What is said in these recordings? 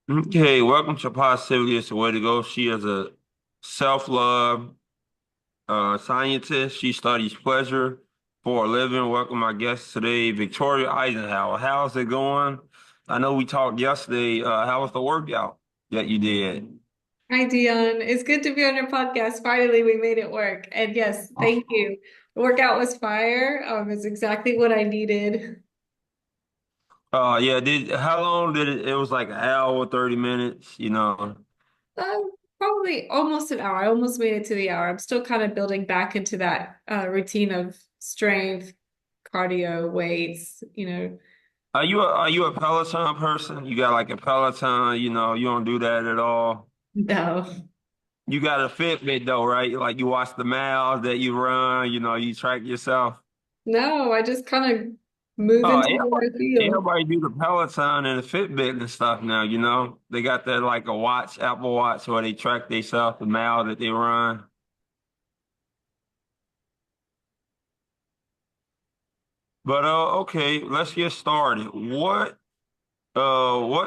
Okay, welcome to Positivity is the Way to Go. She is a self-love scientist. She studies pleasure for a living. Welcome my guest today, Victoria Eisenhower. How's it going? I know we talked yesterday. How was the workout that you did? Hi, Dion. It's good to be on your podcast. Finally, we made it work. And yes, thank you. The workout was fire. It's exactly what I needed. Yeah, did how long did it? It was like an hour, 30 minutes, you know. Probably almost an hour. I almost made it to the hour. I'm still kind of building back into that routine of strength, cardio, weights, Are you a Peloton person? You got like a Peloton, you don't do that at all. No. You got a Fitbit though, right? Like you watch the miles that you run, you track yourself. No, I just kind of move Oh, into what I feel. everybody do the Peloton and the Fitbit and stuff now. They got that like a watch, Apple Watch, where they track themselves, the mile that they run. But okay, let's get started. What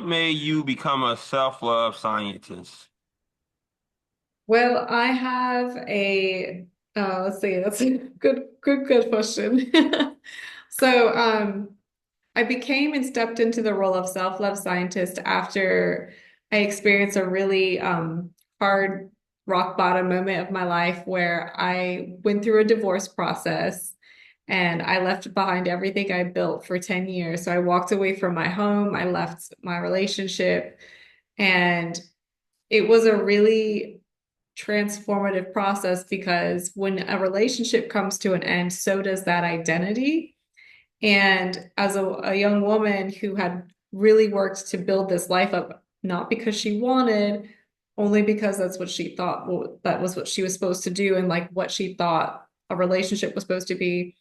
made you become a self-love scientist? Well, I have let's see, that's a good question. So, I became and stepped into the role of self-love scientist after I experienced a really hard rock bottom moment of my life where I went through a divorce process and I left behind everything I built for 10 years. So I walked away from my home, I left my relationship, and it was a really transformative process because when a relationship comes to an end, so does that identity. And as a young woman who had really worked to build this life up, not because she wanted, only because that's what she thought that was what she was supposed to do and like what she thought a relationship was supposed to be,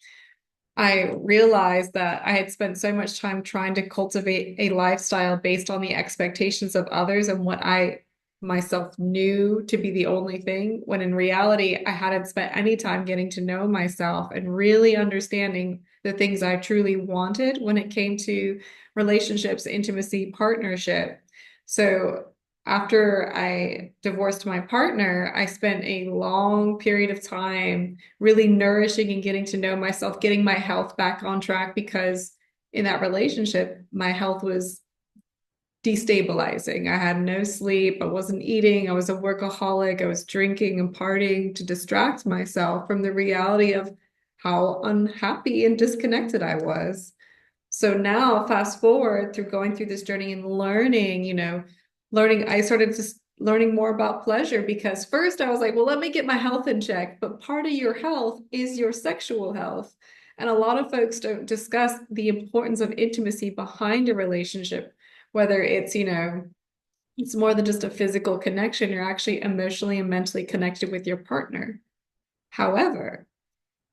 I realized that I had spent so much time trying to cultivate a lifestyle based on the expectations of others and what I myself knew to be the only thing, when in reality, I hadn't spent any time getting to know myself and really understanding the things I truly wanted when it came to relationships, intimacy, partnership. So after I divorced my partner, I spent a long period of time really nourishing and getting to know myself, getting my health back on track because in that relationship, my health was destabilizing. I had no sleep, I wasn't eating, I was a workaholic, I was drinking and partying to distract myself from the reality of how unhappy and disconnected I was. So now, fast forward through going through this journey and learning, I started just learning more about pleasure because first I was like, well, let me get my health in check. But part of your health is your sexual health. And a lot of folks don't discuss the importance of intimacy behind a relationship, whether it's more than just a physical connection. You're actually emotionally and mentally connected with your partner. However,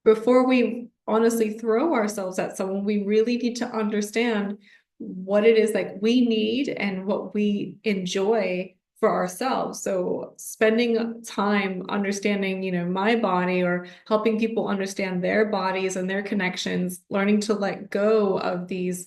before we honestly throw ourselves at someone, we really need to understand what it is like we need and what we enjoy for ourselves. So spending time understanding, my body or helping people understand their bodies and their connections, learning to let go of these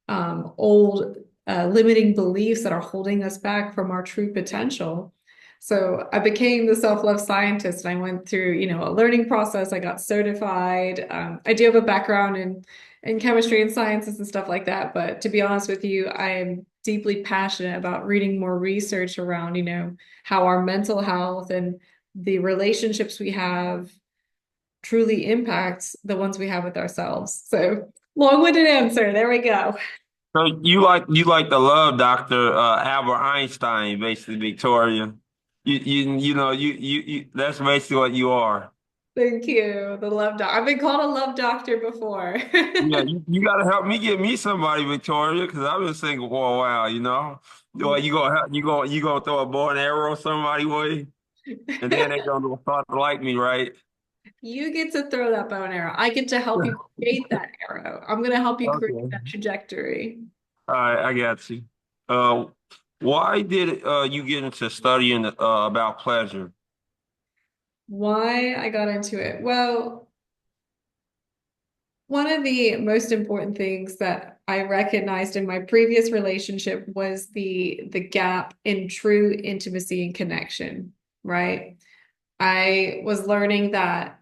old limiting beliefs that are holding us back from our true potential. So I became the self-love scientist and I went through, a learning process. I got certified. I do have a background in chemistry and sciences and stuff like that. But to be honest with you, I am deeply passionate about reading more research around, how our mental health and the relationships we have truly impacts the ones we have with ourselves. So long-winded answer. There we go. So you like the love doctor, Albert Einstein, basically, Victoria. You that's basically what you are. Thank you. The love doc. I've been called a love doctor before. Yeah, you gotta help me get me somebody, Victoria, because I've been single for a while. You gonna throw a bow and arrow somebody way, and then they gonna start to like me, right? You get to throw that bow and arrow. I get to help you create that arrow. I'm going to help you create Okay. that trajectory. All right, I got you. Uh, why did you get into studying about pleasure? Why I got into it? Well, One of the most important things that I recognized in my previous relationship was the gap in true intimacy and connection, right? I was learning that,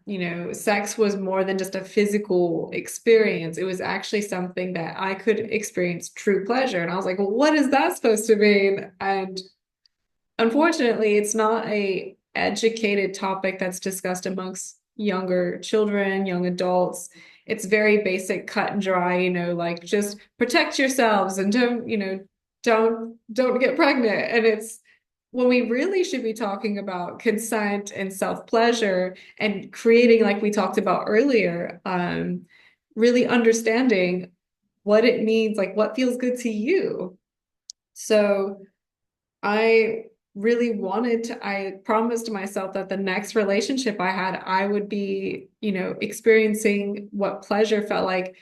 sex was more than just a physical experience. It was actually something that I could experience true pleasure. And I was like, well, what is that supposed to mean? And unfortunately, it's not a educated topic that's discussed amongst younger children, young adults. It's very basic, cut and dry, like just protect yourselves and don't get pregnant. And it's when we really should be talking about consent and self-pleasure and creating, like we talked about earlier, really understanding what it means, like what feels good to you. So I really I promised myself that the next relationship I had, I would be, experiencing what pleasure felt like,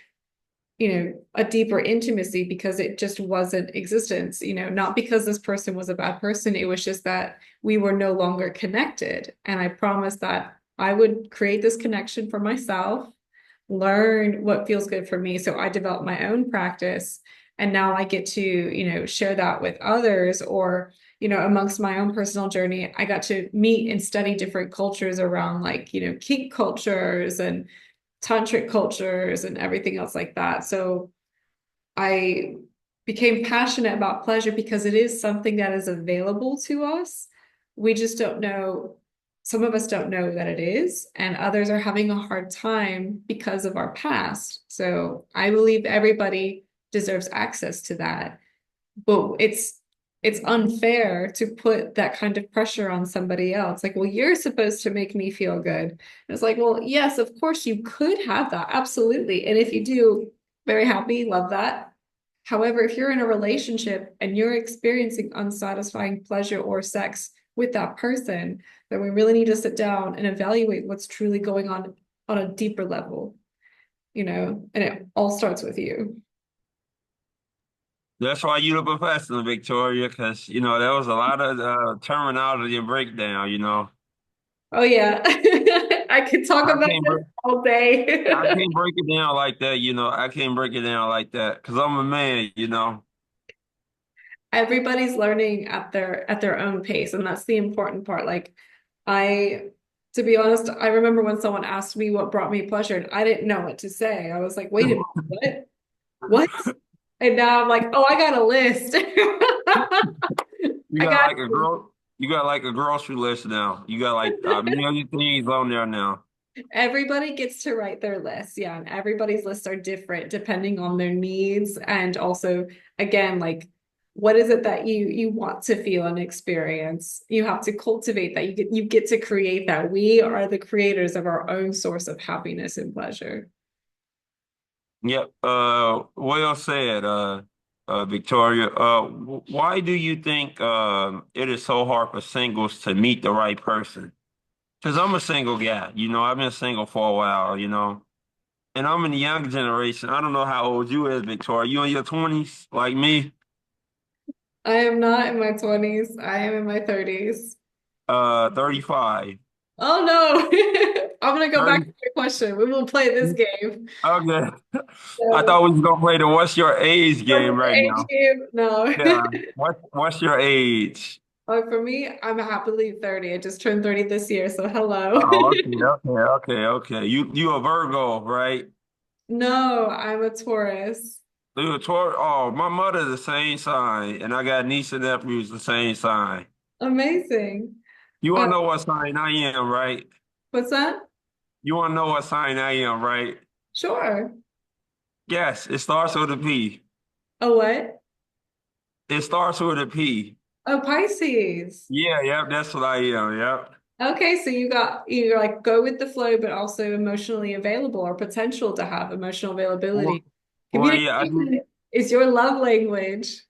a deeper intimacy because it just wasn't existence, not because this person was a bad person. It was just that we were no longer connected. And I promised that I would create this connection for myself, learn what feels good for me. So I developed my own practice. And now I get to, share that with others or, amongst my own personal journey, I got to meet and study different cultures around like, kink cultures and tantric cultures and everything else like that. So I became passionate about pleasure because it is something that is available to us. We just don't know. Some of us don't know that it is, and others are having a hard time because of our past. So I believe everybody deserves access to that. But it's unfair to put that kind of pressure on somebody else. Like, well, you're supposed to make me feel good. And it's like, well, yes, of course you could have that. Absolutely. And if you do, very happy, love that. However, if you're in a relationship and you're experiencing unsatisfying pleasure or sex with that person, then we really need to sit down and evaluate what's truly going on a deeper level, and it all starts with you. That's why you're the professional, Victoria, because there was a lot of terminology and breakdown. Oh yeah. I could talk I about can't this break all I day. can't break it down like that. I can't break it down like that because I'm a man. Everybody's learning at their own pace, and that's the important part. Like I to be honest, I remember when someone asked me what brought me pleasure, and I didn't know what to say. I was like, wait a minute, what? What? And now I'm like, oh, I got a list. You I got got like a girl. You got like a grocery list now. You got like a million things on there now. everybody gets to write their list. Yeah, and everybody's lists are different depending on their needs and also again like what is it that you want to feel and experience? You have to cultivate that. You get to create that. We are the creators of our own source of happiness and pleasure. Yep. Well said, Victoria. Why do you think it is so hard for singles to meet the right person? Because I'm a single guy. I've been single for a while. And I'm in the younger generation. I don't know how old you is, Victoria. You in your 20s like me? I am not in my 20s. I am in my 30s. 35. Oh no. I'm gonna go back to 30. your question. We will play this game. Okay. I So, thought we was gonna play the what's your age what's game right the age now. game? No. Yeah. What's your age? For me, I'm happily 30. I just turned 30 this year, so hello. Oh, okay. You a Virgo, right? No, I'm a Taurus. You a Taurus? Oh, my mother's the same sign, and I got niece and nephews the same sign. Amazing. You Uh, wanna know what sign I am, right? what's that? You wanna know what sign I am, right? Sure. Yes, it starts with a P. Oh, what? It starts with a P. Oh, Pisces. Yeah, that's what I am. Yep. Okay, so you like go with the flow, but also emotionally available or potential to have emotional availability. Well, well, yeah, I do. Communication is your love language.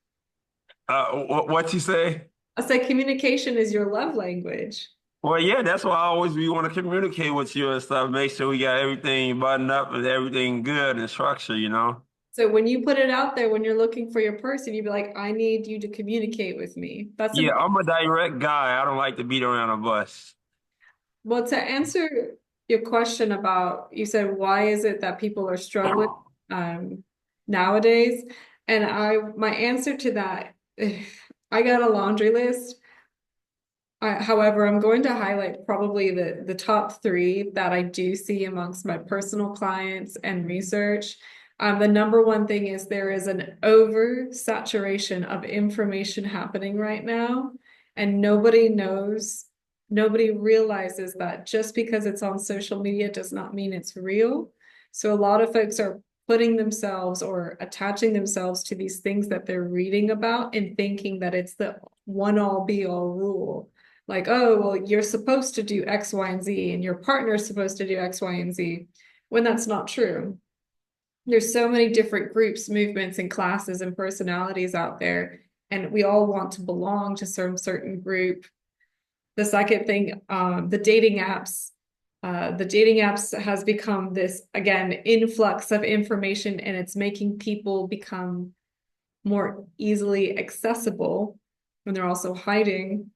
What you say? I said communication is your love language. Well, yeah, that's why I always we want to communicate with you and stuff. Make sure we got everything buttoned up and everything good and structured. So when you put it out there, when you're looking for your person, you'd be like, I need you to communicate with me. That's Yeah, important. I'm a direct guy. I don't like to beat around a bus. Well, to answer your question about, you said, why is it that people are struggling um, nowadays? And my answer to that, I got a laundry list. However, I'm going to highlight probably the top three that I do see amongst my personal clients and research. The number one thing is there is an oversaturation of information happening right now, and nobody realizes that just because it's on social media does not mean it's real. So a lot of folks are putting themselves or attaching themselves to these things that they're reading about and thinking that it's the one all be all rule, like, oh, well, you're supposed to do X, Y, and Z, and your partner is supposed to do X, Y, and Z, when that's not true. There's so many different groups, movements, and classes and personalities out there, and we all want to belong to some certain group. The second thing, the dating apps has become this, again, influx of information, and it's making people become more easily accessible, and they're also hiding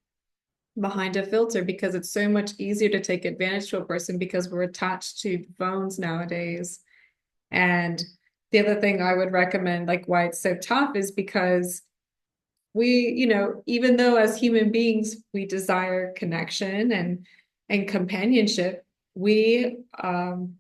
behind a filter because it's so much easier to take advantage to a person because we're attached to phones nowadays. And the other thing I would recommend, like why it's so tough, is because even though as human beings we desire connection and companionship, we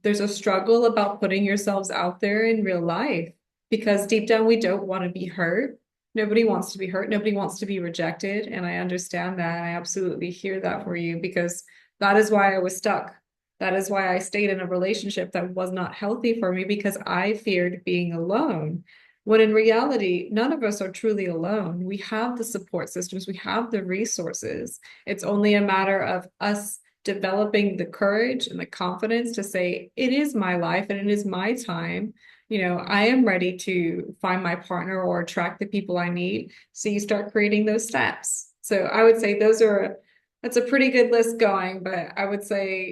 there's a struggle about putting yourselves out there in real life because deep down we don't want to be hurt. Nobody wants to be hurt. Nobody wants to be rejected. And I understand that. I absolutely hear that for you because that is why I was stuck. That is why I stayed in a relationship that was not healthy for me because I feared being alone. When in reality, none of us are truly alone. We have the support systems, we have the resources. It's only a matter of us developing the courage and the confidence to say, it is my life and it is my time. I am ready to find my partner or attract the people I need. So you start creating those steps. So I would say that's a pretty good list going, but I would say,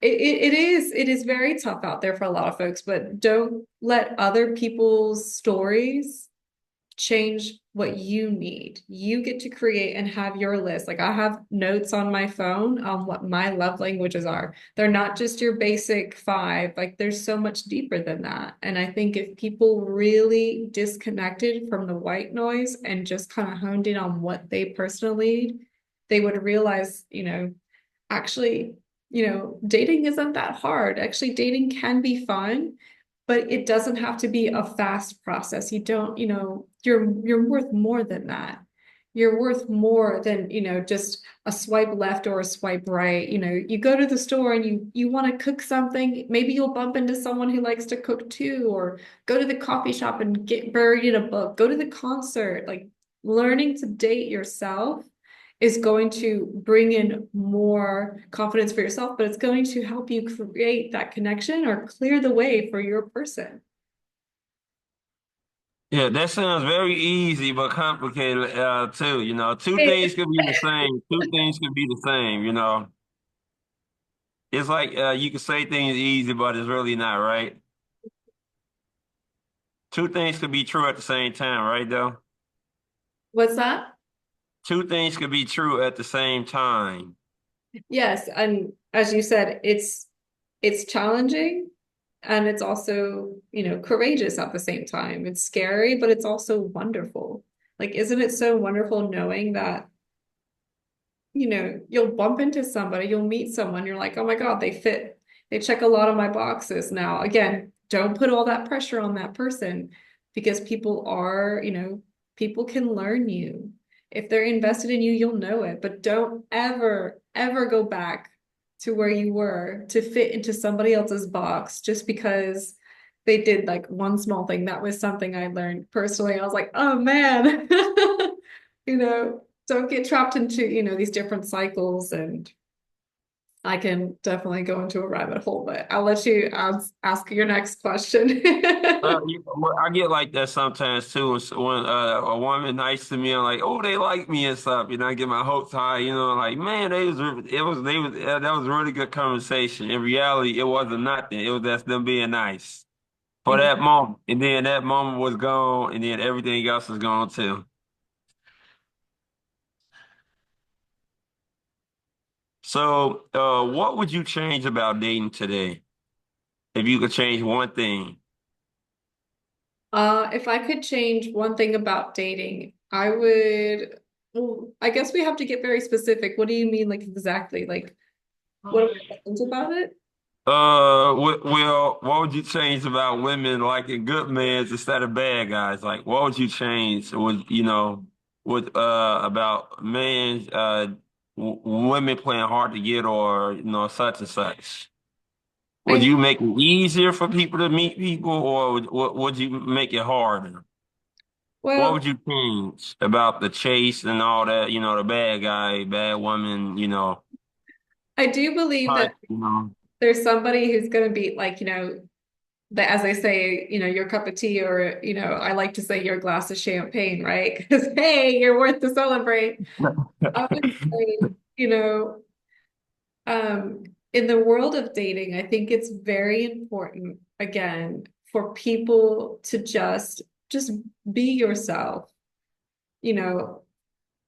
it is very tough out there for a lot of folks, but don't let other people's stories change what you need. You get to create and have your list. Like I have notes on my phone on what my love languages are. They're not just your basic five. Like there's so much deeper than that. And I think if people really disconnected from the white noise and just kind of honed in on what they personally need, they would realize, actually, dating isn't that hard. Actually, dating can be fun, but it doesn't have to be a fast process. You don't, you're worth more than that. You're worth more than, just a swipe left or a swipe right. You go to the store and you want to cook something, maybe you'll bump into someone who likes to cook too, or go to the coffee shop and get buried in a book, go to the concert. Like learning to date yourself is going to bring in more confidence for yourself, but it's going to help you create that connection or clear the way for your person. Yeah, that sounds very easy but complicated too. Two things could be the same. Two things could be the same. It's like you can say things easy, but it's really not, right? Two things could be true at the same time, right, though? What's that? Two things could be true at the same time. Yes, and as you said, it's challenging and it's also, courageous at the same time. It's scary, but it's also wonderful. Like, isn't it so wonderful knowing that you'll bump into somebody, you'll meet someone, you're like, oh my God, they check a lot of my boxes. Now, again, don't put all that pressure on that person because people can learn you. If they're invested in you, you'll know it, but don't ever, ever go back to where you were to fit into somebody else's box just because they did like one small thing. That was something I learned personally. I was like, oh man, don't get trapped into, these different cycles. And I can definitely go into a rabbit hole, but I'll let you ask your next question. Well, I get like that sometimes too. When a woman nice to me, I'm like, oh, they like me and stuff. I get my hopes high. Like man, that was a really good conversation. In reality, it wasn't nothing. It was just them being nice for that moment, and then that moment was gone, and then everything else was gone too. So, what would you change about dating today if you could change one thing? If I could change one thing about dating, I would, well, I guess we have to get very specific. What do you mean, like exactly? Like, what do I think about it? Well, what would you change about women liking good men instead of bad guys? Like, what would you change with, with about men, w women playing hard to get or, such and such? Would I, you make it easier for people to meet people, or would you make it harder? What well, would you change about the chase and all that, the bad guy, bad woman, I do believe hunt, that there's somebody who's going to be like, that as I say, your cup of tea, or, I like to say your glass of champagne, right? Because, hey, you're worth to celebrate. I would say, um, in the world of dating, I think it's very important, again, for people to just be yourself. You know,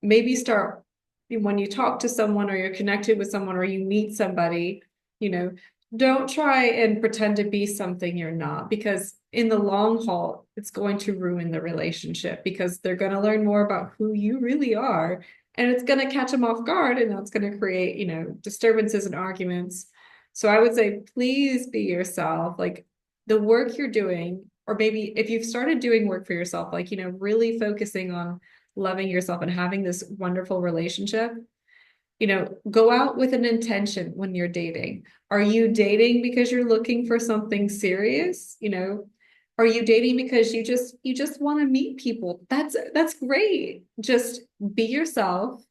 maybe start when you talk to someone or you're connected with someone or you meet somebody, you know, don't try and pretend to be something you're not, because in the long haul, it's going to ruin the relationship because they're going to learn more about who you really are, and it's going to catch them off guard, and that's going to create, disturbances and arguments. So I would say, please be yourself. Like the work you're doing, or maybe if you've started doing work for yourself, like, really focusing on loving yourself and having this wonderful relationship, go out with an intention when you're dating. Are you dating because you're looking for something serious? Are you dating because you just want to meet people? That's great. Just be yourself.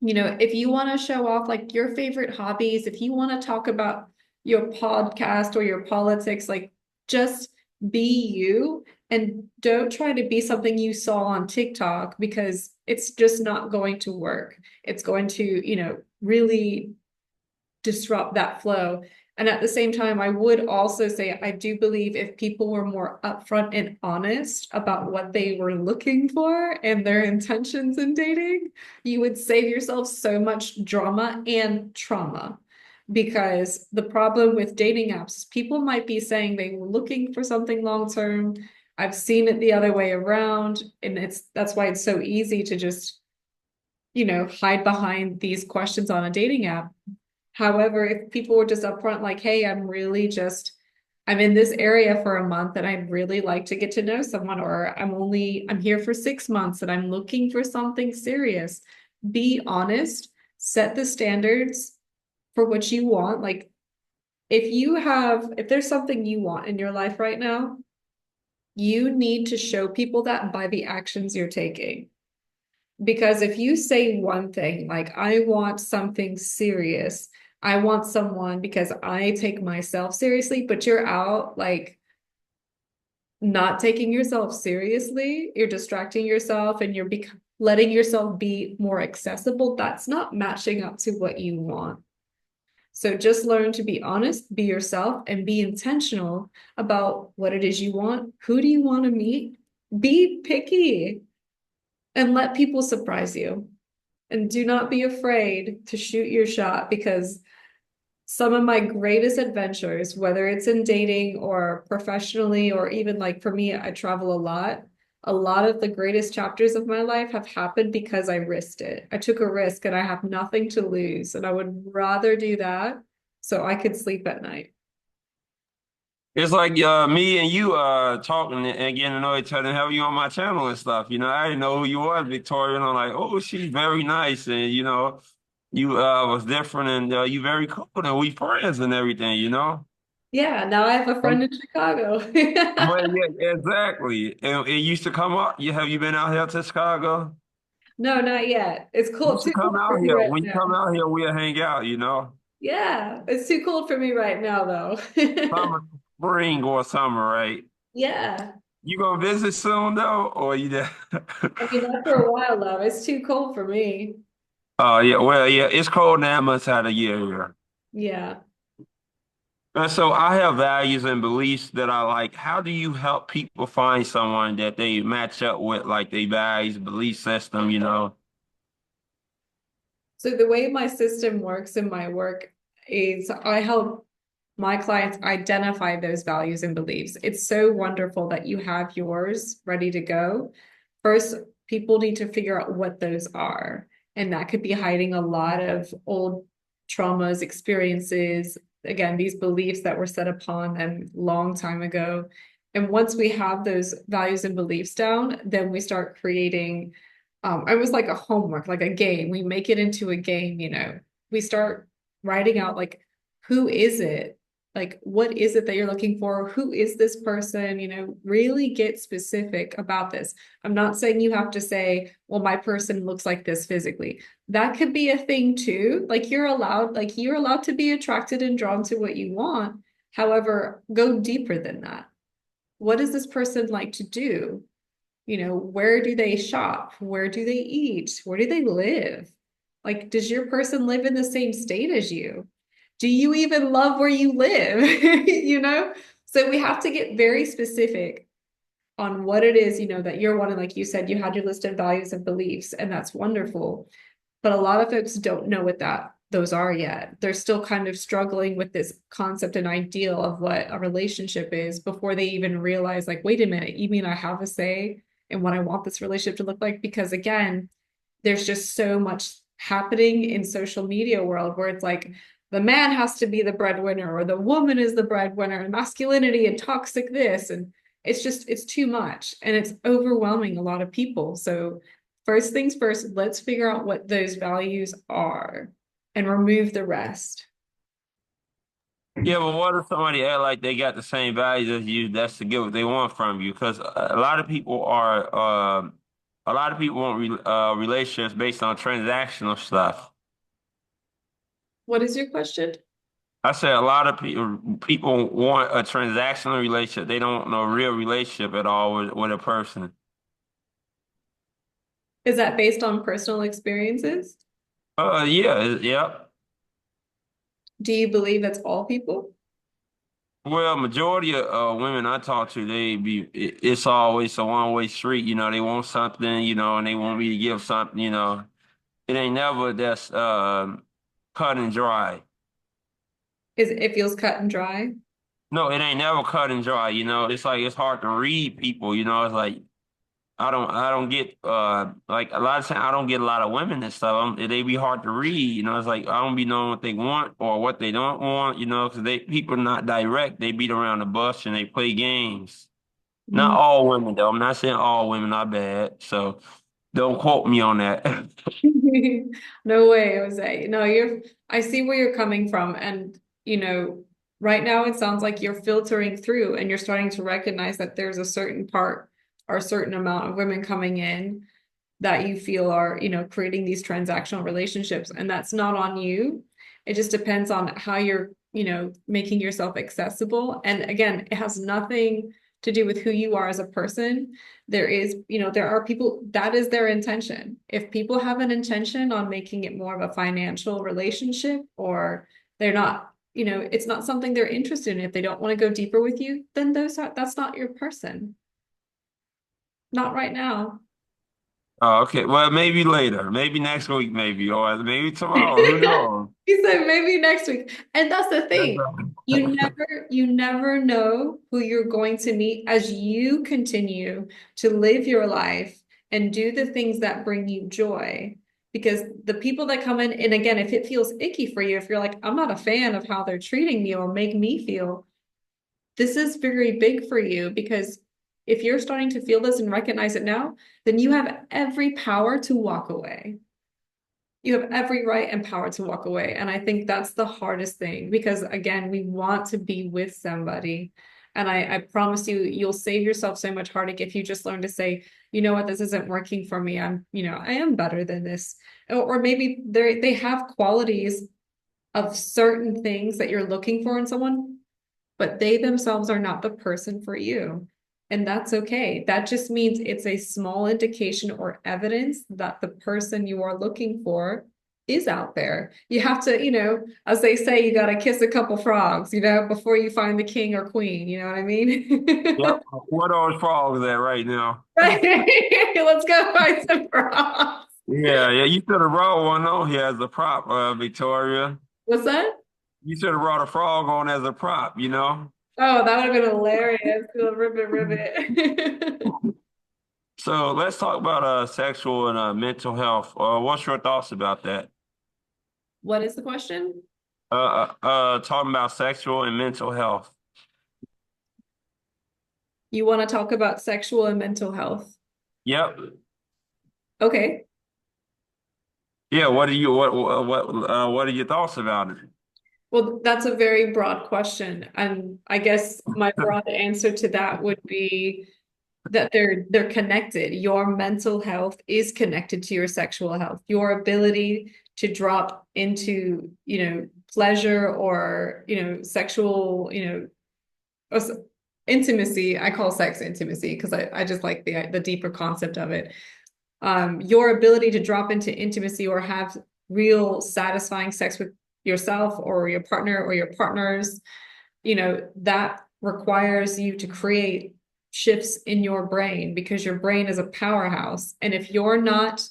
If you want to show off like your favorite hobbies, if you want to talk about your podcast or your politics, like just be you, and don't try to be something you saw on TikTok, because it's just not going to work. It's going to, really disrupt that flow. And at the same time, I would also say I do believe if people were more upfront and honest about what they were looking for and their intentions in dating, you would save yourself so much drama and trauma. Because the problem with dating apps is people might be saying they were looking for something long term. I've seen it the other way around, and that's why it's so easy to just, hide behind these questions on a dating app. However, if people were just upfront, like, hey, I'm in this area for a month and I'd really like to get to know someone, or I'm here for 6 months and I'm looking for something serious. Be honest, set the standards for what you want. Like, if there's something you want in your life right now, you need to show people that by the actions you're taking. Because if you say one thing, like, I want something serious, I want someone because I take myself seriously, but you're out like not taking yourself seriously, you're distracting yourself and letting yourself be more accessible, that's not matching up to what you want. So just learn to be honest, be yourself, and be intentional about what it is you want. Who do you want to meet? Be picky and let people surprise you. And do not be afraid to shoot your shot, because some of my greatest adventures, whether it's in dating or professionally, or even like for me, I travel a lot. A lot of the greatest chapters of my life have happened because I risked it. I took a risk and I have nothing to lose. And I would rather do that so I could sleep at night. It's like me and you talking and getting to know each other and having you on my channel and stuff. I didn't know who you was, Victoria, and I'm like, oh, she's very nice, and you was different, and you very cool, and we friends and everything. Yeah, now I have a friend in Chicago. Well, yeah, exactly. And it used to come up. Have you been out here to Chicago? No, not yet. It's You cool. used to Too come cold for out me here. right When you come now. out here, we'll hang out. Yeah, it's too cold for me right now, though. Summer, spring or summer, right? Yeah. You gonna visit soon though, or you there? I mean, not for a while, though. It's too cold for me. Oh yeah, well yeah, it's cold 9 months out of the year here. Yeah. And so I have values and beliefs that I like. How do you help people find someone that they match up with, like their values, belief system? So the way my system works in my work is I help my clients identify those values and beliefs. It's so wonderful that you have yours ready to go. First, people need to figure out what those are. And that could be hiding a lot of old traumas, experiences, again, these beliefs that were set upon them long time ago. And once we have those values and beliefs down, then we start creating it was like a homework, like a game. We make it into a game, We start writing out like who is it? Like what is it that you're looking for? Who is this person? Really get specific about this. I'm not saying you have to say, well, my person looks like this physically. That could be a thing too. Like you're allowed to be attracted and drawn to what you want. However, go deeper than that. What does this person like to do? Where do they shop? Where do they eat? Where do they live? Like, does your person live in the same state as you? Do you even love where you live? So we have to get very specific on what it is, that you're wanting. Like you said, you had your list of values and beliefs, and that's wonderful. But a lot of folks don't know what those are yet. They're still kind of struggling with this concept and ideal of what a relationship is before they even realize, like, wait a minute, you mean I have a say in what I want this relationship to look like? Because again, there's just so much happening in social media world where it's like the man has to be the breadwinner or the woman is the breadwinner and masculinity and toxic this, and it's too much and it's overwhelming a lot of people. So first things first, let's figure out what those values are and remove the rest. Yeah, but what if somebody act like they got the same values as you? That's to get what they want from you. Because a lot of people want relationships based on transactional stuff. What is your question? I said a lot of people want a transactional relationship. They don't want no real relationship at all with a person. Is that based on personal experiences? Yeah, yep. Do you believe that's all people? Well, majority of women I talk to, it's always a one-way street. They want something, and they want me to give something. It ain't never that's cut and dry. It feels cut and dry? No, it ain't never cut and dry. It's like it's hard to read people. It's like I don't get like a lot of time I don't get a lot of women and stuff. They be hard to read. It's like I don't be knowing what they want or what they don't want. Because people are not direct. They beat around the bush and they play games. Not Mm. all women though. I'm not saying all women are bad. So don't quote me on that. No way, Jose. No, I see where you're coming from. And, right now it sounds like you're filtering through and you're starting to recognize that there's a certain part or a certain amount of women coming in that you feel are, creating these transactional relationships. And that's not on you. It just depends on how you're, making yourself accessible. And again, it has nothing to do with who you are as a person. There are people that is their intention. If people have an intention on making it more of a financial relationship, or they're not, it's not something they're interested in. If they don't want to go deeper with you, then that's not your person. Not right now. Oh, okay. Well, maybe later. Maybe next week, maybe. Or maybe tomorrow. Who knows? He said maybe next week. And that's the That's thing. You never know who you're going to meet as you continue to live your life and do the things that bring you joy. Because the people that come in, and again, if it feels icky for you, if you're like, I'm not a fan of how they're treating me or make me feel, this is very big for you, because if you're starting to feel this and recognize it now, then you have every power to walk away. You have every right and power to walk away. And I think that's the hardest thing, because again, we want to be with somebody. And I promise you, you'll save yourself so much heartache if you just learn to say, you know what, this isn't working for me. I am better than this. Or maybe they have qualities of certain things that you're looking for in someone, but they themselves are not the person for you. And that's okay. That just means it's a small indication or evidence that the person you are looking for is out there. You have to, as they say, you got to kiss a couple frogs, before you find the king or queen. You know what I mean? Yep. What are those frogs at right now? Right. Let's go find some frogs. Yeah, yeah, you should have brought one on here as a prop, Victoria. What's that? You should have brought a frog on as a prop, you know? Oh, that would have been hilarious. Ribbit, ribbit. So let's talk about sexual and mental health. What's your thoughts about that? What is the question? Talking about sexual and mental health. You want to talk about sexual and mental health? Yep. Okay. Yeah. What are your thoughts about it? Well, that's a very broad question. And I guess my broad answer to that would be that they're connected. Your mental health is connected to your sexual health. Your ability to drop into, pleasure or, sexual, intimacy. I call sex intimacy because I just like the deeper concept of it. Your ability to drop into intimacy or have real satisfying sex with yourself or your partner or your partners, that requires you to create shifts in your brain because your brain is a powerhouse. And if you're not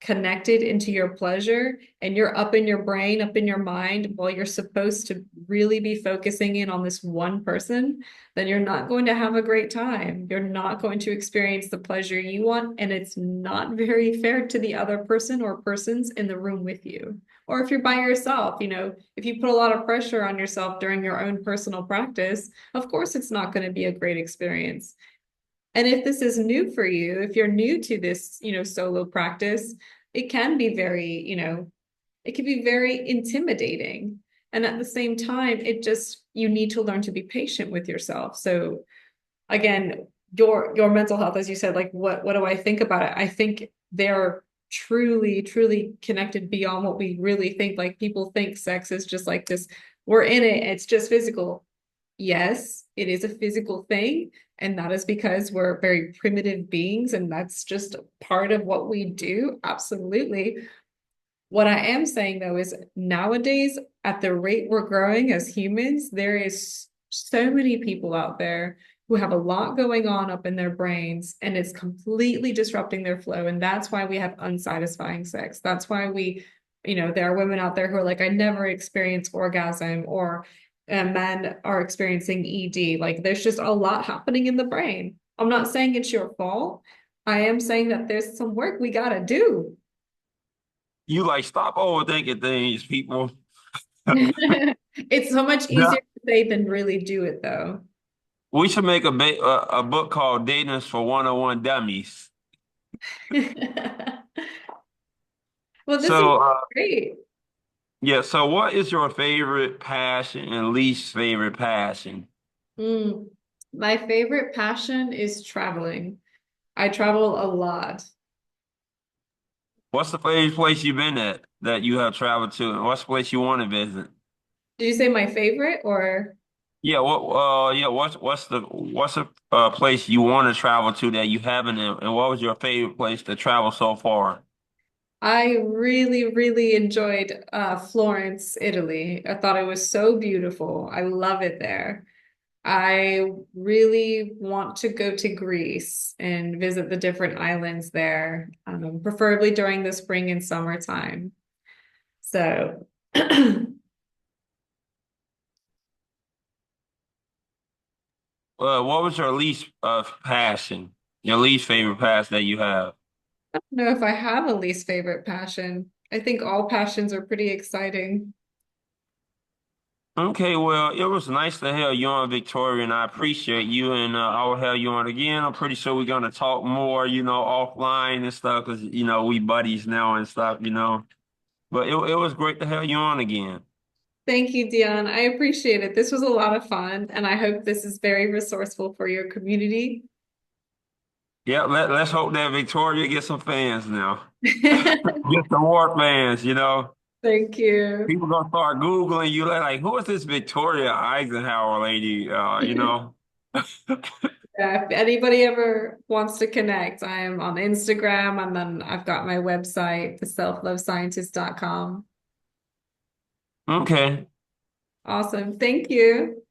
connected into your pleasure and you're up in your brain, up in your mind, while you're supposed to really be focusing in on this one person, then you're not going to have a great time. You're not going to experience the pleasure you want, and it's not very fair to the other person or persons in the room with you. Or if you're by yourself, if you put a lot of pressure on yourself during your own personal practice, of course it's not going to be a great experience. And if this is new for you, if you're new to this, solo practice, it can be very, it can be very intimidating. And at the same time, you need to learn to be patient with yourself. So again, your mental health, as you said, like what do I think about it? I think they're truly, truly connected beyond what we really think. Like people think sex is just like this, we're in it, it's just physical. Yes, it is a physical thing. And that is because we're very primitive beings, and that's just part of what we do. Absolutely. What I am saying though is nowadays, at the rate we're growing as humans, there is so many people out there who have a lot going on up in their brains, and it's completely disrupting their flow. And that's why we have unsatisfying sex. That's why there are women out there who are like, I never experience orgasm, or men are experiencing ED. Like there's just a lot happening in the brain. I'm not saying it's your fault. I am saying that there's some work we got to do. You like stop overthinking things, people. It's so much Yeah. easier to say than really do it, though. We should make a book called Dating for 101 Dummies. Well, this is So, great. yeah, so what is your favorite passion and least favorite passion? Mm. My favorite passion is traveling. I travel a lot. What's the favorite place you've been at that you have traveled to, and what's the place you want to visit? Did you say my favorite or? What's the place you want to travel to that you haven't, and what was your favorite place to travel so far? I really, really enjoyed Florence, Italy. I thought it was so beautiful. I love it there. I really want to go to Greece and visit the different islands there, preferably during the spring and summertime. So, What was your least passion, your least favorite passion that you have? I don't know if I have a least favorite passion. I think all passions are pretty exciting. Okay, well, it was nice to have you on, Victoria, and I appreciate you, and I will have you on again. I'm pretty sure we're gonna talk more, offline and stuff, because we buddies now and stuff. But it was great to have you on again. Thank you, Dion. I appreciate it. This was a lot of fun, and I hope this is very resourceful for your community. Yeah, let's hope that Victoria gets some fans now. Get some more fans. Thank you. People gonna start Googling you like, who is this Victoria Eisenhower lady? Yeah, if anybody ever wants to connect, I am on Instagram, and then I've got my website, theselflovescientist.com. Okay. Awesome. Thank you.